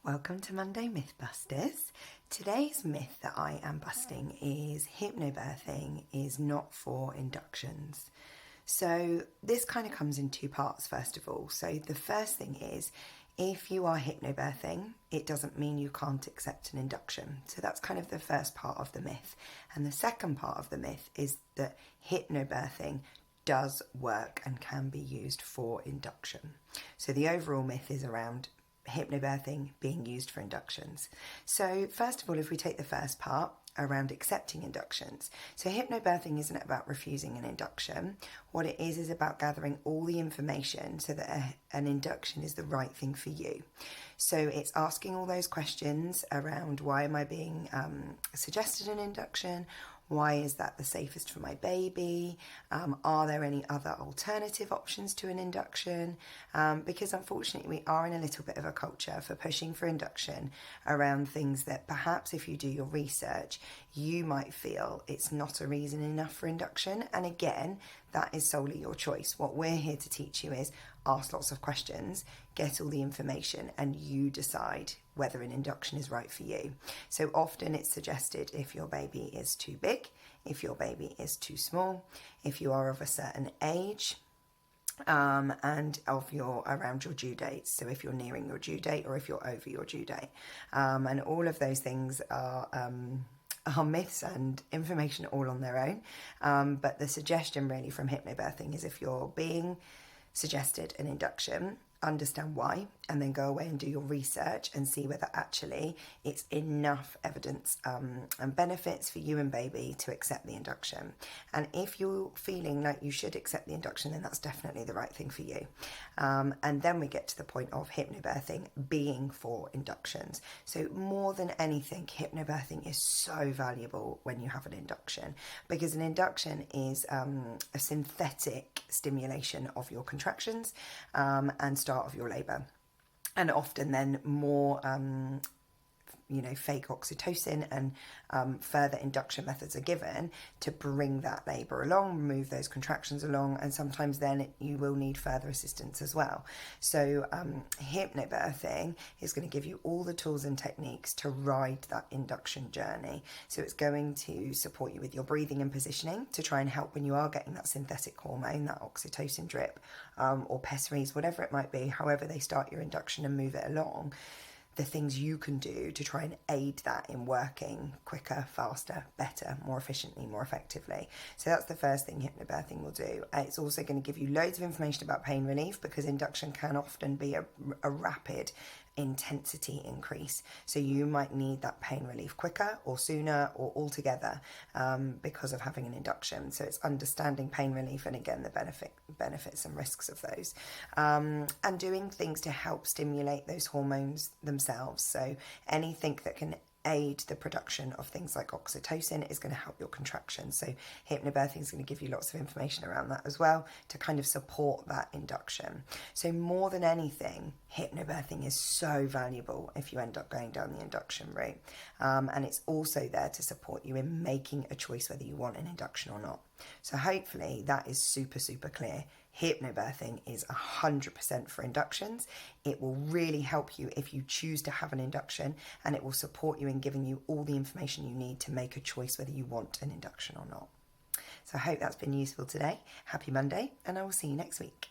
Welcome to Monday Mythbusters. Today's myth that I am busting is hypnobirthing is not for inductions. So this kind of comes in two parts, first of all. So the first thing is, if you are hypnobirthing, it doesn't mean you can't accept an induction. So that's kind of the first part of the myth. And the second part of the myth is that hypnobirthing does work and can be used for induction. So the overall myth is around hypnobirthing being used for inductions. So first of all, if we take the first part around accepting inductions. So hypnobirthing isn't about refusing an induction. What it is about gathering all the information so that an induction is the right thing for you. So it's asking all those questions around, why am I being suggested an induction? Why is that the safest for my baby? Are there any other alternative options to an induction? Because unfortunately we are in a little bit of a culture for pushing for induction around things that perhaps if you do your research, you might feel it's not a reason enough for induction. And again, that is solely your choice. What we're here to teach you is ask lots of questions, get all the information, and you decide whether an induction is right for you. So often it's suggested if your baby is too big, if your baby is too small, if you are of a certain age, and around your due date. So if you're nearing your due date or if you're over your due date. And all of those things are myths and information all on their own. But the suggestion really from hypnobirthing is, if you're being suggested an induction, understand why, and then go away and do your research and see whether actually it's enough evidence and benefits for you and baby to accept the induction. And if you're feeling like you should accept the induction, then that's definitely the right thing for you. And then we get to the point of hypnobirthing being for inductions. So more than anything, hypnobirthing is so valuable when you have an induction, because an induction is a synthetic stimulation of your contractions and start of your labour, and often then more fake oxytocin and further induction methods are given to bring that labour along, move those contractions along, and sometimes then you will need further assistance as well. So hypnobirthing is going to give you all the tools and techniques to ride that induction journey. So it's going to support you with your breathing and positioning to try and help when you are getting that synthetic hormone, that oxytocin drip, or pessaries, whatever it might be, however they start your induction and move it along. The things you can do to try and aid that in working quicker, faster, better, more efficiently, more effectively. So that's the first thing hypnobirthing will do. It's also going to give you loads of information about pain relief, because induction can often be a rapid intensity increase. So you might need that pain relief quicker or sooner or altogether because of having an induction. So it's understanding pain relief and again the benefits and risks of those, and doing things to help stimulate those hormones themselves. So anything that can aid the production of things like oxytocin is going to help your contractions. So hypnobirthing is going to give you lots of information around that as well to kind of support that induction. So more than anything, hypnobirthing is so valuable if you end up going down the induction route. And it's also there to support you in making a choice whether you want an induction or not. So hopefully that is super, super clear. Hypnobirthing is 100% for inductions. It will really help you if you choose to have an induction, and it will support you in giving you all the information you need to make a choice whether you want an induction or not. So I hope that's been useful today. Happy Monday, and I will see you next week.